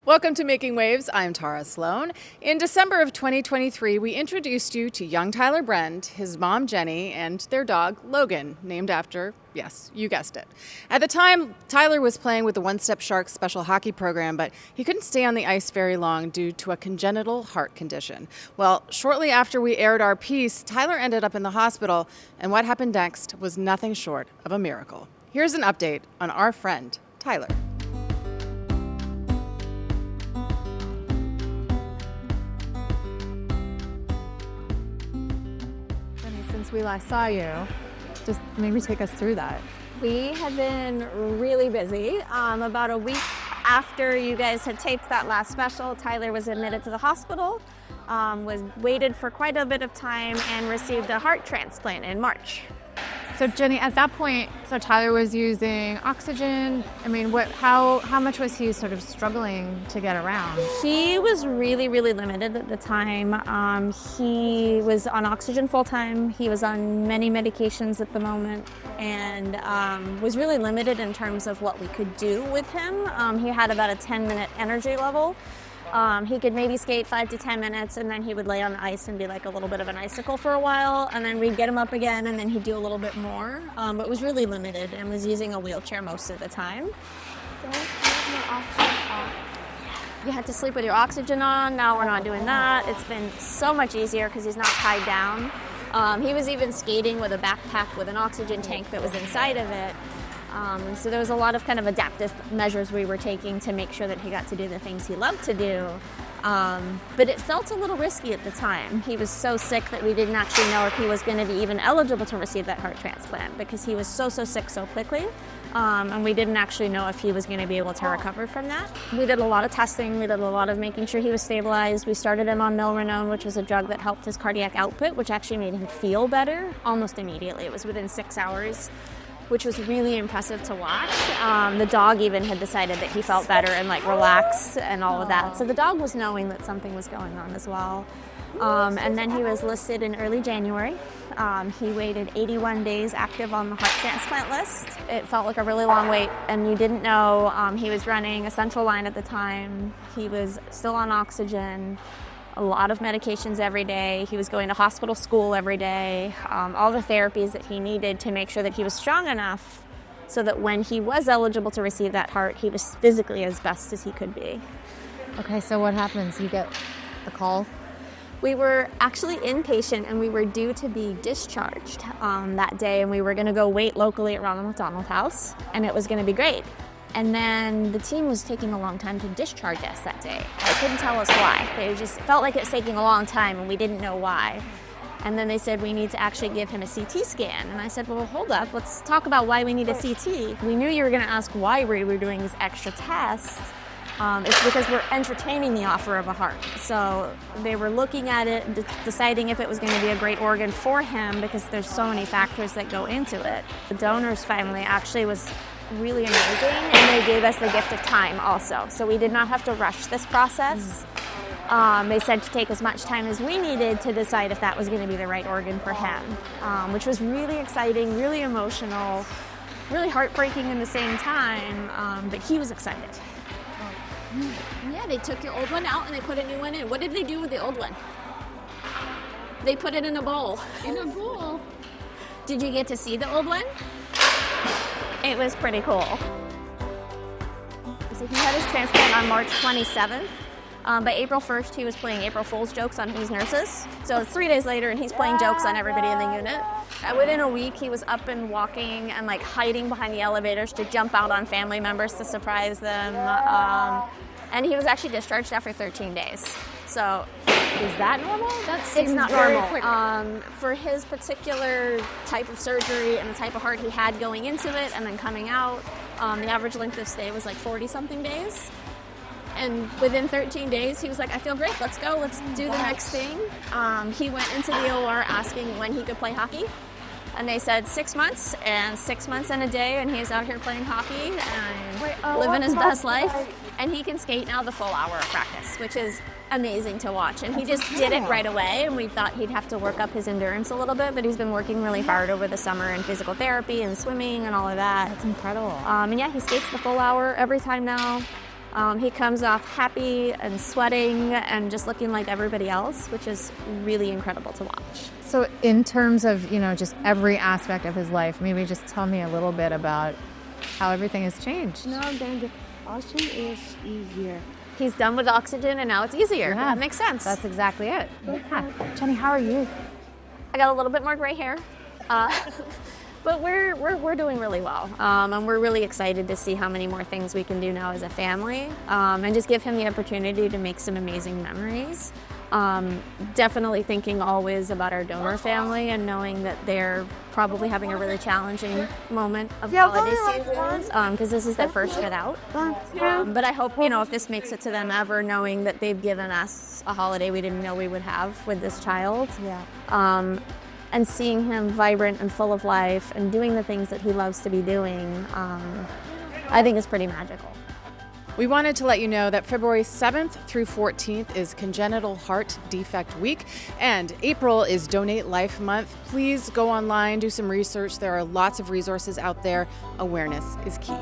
Welcome to Making Waves. I'm Tara Slone. In December of 2023, we introduced you to young Tyler Briend, his mom Jennie, and their dog Logan, named after, yes, you guessed it. At the time, Tyler was playing with the One Step Sharks special hockey program, but he couldn't stay on the ice very long due to a congenital heart condition. Well, shortly after we aired our piece, Tyler ended up in the hospital, and what happened next was nothing short of a miracle. Here's an update on our friend, Tyler. Since we last saw you, just maybe take us through that. We have been really busy. About a week after you guys had taped that last special, Tyler was admitted to the hospital, was waited for quite a bit of time, and received a heart transplant in March. So Jennie, at that point, so Tyler was using oxygen. I mean, how much was he sort of struggling to get around? He was really, really limited at the time. He was on oxygen full time. He was on many medications at the moment, and was really limited in terms of what we could do with him. He had about a 10-minute energy level. He could maybe skate 5 to 10 minutes, and then he would lay on the ice and be like a little bit of an icicle for a while, and then we'd get him up again, and then he'd do a little bit more. But was really limited and was using a wheelchair most of the time. You had to sleep with your oxygen on. Now we're not doing that. It's been so much easier because he's not tied down. He was even skating with a backpack with an oxygen tank that was inside of it. So there was a lot of kind of adaptive measures we were taking to make sure that he got to do the things he loved to do. But it felt a little risky at the time. He was so sick that we didn't actually know if he was going to be even eligible to receive that heart transplant because he was so sick so quickly. And we didn't actually know if he was going to be able to recover from that. We did a lot of testing. We did a lot of making sure he was stabilized. We started him on milrinone, which was a drug that helped his cardiac output, which actually made him feel better almost immediately. It was within 6 hours, which was really impressive to watch. The dog even had decided that he felt better and relaxed and all of that. So the dog was knowing that something was going on as well. And then he was listed in early January. He waited 81 days active on the heart transplant list. It felt like a really long wait, and you didn't know. He was running a central line at the time. He was still on oxygen. A lot of medications every day. He was going to hospital school every day, all the therapies that he needed to make sure that he was strong enough so that when he was eligible to receive that heart, he was physically as best as he could be. Okay, so what happens? You get the call? We were actually inpatient and we were due to be discharged that day, and we were going to go wait locally at Ronald McDonald House, and it was going to be great. And then the team was taking a long time to discharge us that day. They couldn't tell us why. They just felt like it was taking a long time, and we didn't know why. And then they said, we need to actually give him a CT scan. And I said, well, hold up. Let's talk about why we need a CT. We knew you were going to ask why we were doing these extra tests. It's because we're entertaining the offer of a heart. So they were looking at it, deciding if it was going to be a great organ for him because there's so many factors that go into it. The donor's family actually was really amazing, and they gave us the gift of time also. So we did not have to rush this process. They said to take as much time as we needed to decide if that was going to be the right organ for him, which was really exciting, really emotional, really heartbreaking in the same time, but he was excited. Yeah, they took your old one out and they put a new one in. What did they do with the old one? They put it in a bowl. In a bowl. Did you get to see the old one? It was pretty cool. So he had his transplant on March 27th. By April 1st, he was playing April Fool's jokes on his nurses. So it's 3 days later, and he's playing jokes on everybody in the unit. Within a week, he was up and walking and hiding behind the elevators to jump out on family members to surprise them. And he was actually discharged after 13 days. So is that normal? It's not normal. For his particular type of surgery and the type of heart he had going into it and then coming out, the average length of stay was 40-something days. And within 13 days, he was like, I feel great, let's go, let's do the next thing. He went into the OR asking when he could play hockey. And they said 6 months, and 6 months and a day, and he's out here playing hockey and living his best life. And he can skate now the full hour of practice, which is amazing to watch. And he just did it right away, and we thought he'd have to work up his endurance a little bit, but he's been working really hard over the summer in physical therapy and swimming and all of that. That's incredible. And yeah, he skates the full hour every time now. He comes off happy and sweating and just looking like everybody else, which is really incredible to watch. So in terms of, just every aspect of his life, maybe just tell me a little bit about how everything has changed. Now then the oxygen is easier. He's done with oxygen and now it's easier. Yeah. That makes sense. That's exactly it. Yeah. Jennie, how are you? I got a little bit more gray hair. But we're doing really well, and we're really excited to see how many more things we can do now as a family, and just give him the opportunity to make some amazing memories. Definitely thinking always about our donor family and knowing that they're probably having a really challenging moment of holiday seasons because this is their first get out. But I hope, if this makes it to them ever, knowing that they've given us a holiday we didn't know we would have with this child. Yeah. And seeing him vibrant and full of life and doing the things that he loves to be doing, I think is pretty magical. We wanted to let you know that February 7th through 14th is Congenital Heart Defect Week, and April is Donate Life Month. Please go online, do some research. There are lots of resources out there. Awareness is key.